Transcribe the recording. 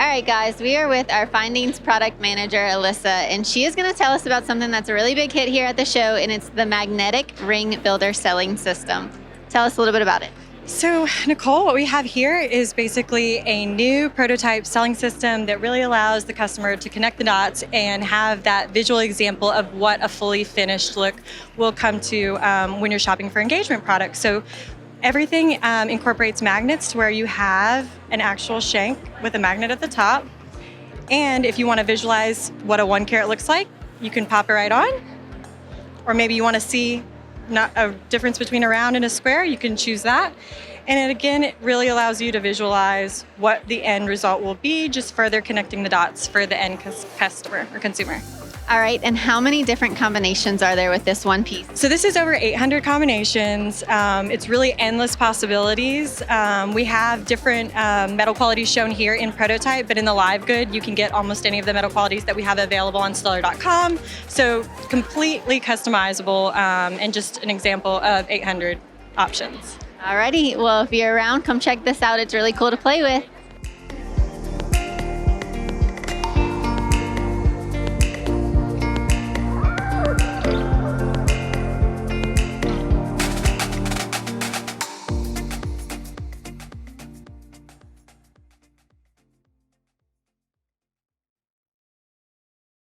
right, guys, we are with our Findings product manager, Alissa, and she is going to tell us about something that's a really big hit here at the show, and it's the magnetic ring builder selling system. Tell us a little bit about it. So, Nicole, what we have here is basically a new prototype selling system that really allows the customer to connect the dots and have that visual example of what a fully finished look will come to when you're shopping for engagement products. So, everything incorporates magnets to where you have an actual shank with a magnet at the top. And if you want to visualize what a 1 carat looks like, you can pop it right on. Or maybe you want to see not a difference between a round and a square, you can choose that. And it really allows you to visualize what the end result will be, just further connecting the dots for the end customer or consumer. All right, and how many different combinations are there with this one piece? So this is over 800 combinations. It's really endless possibilities. We have different metal qualities shown here in prototype, but in the live good, you can get almost any of the metal qualities that we have available on Stuller.com. So completely customizable and just an example of 800 options. Alrighty, well, if you're around, come check this out. It's really cool to play with.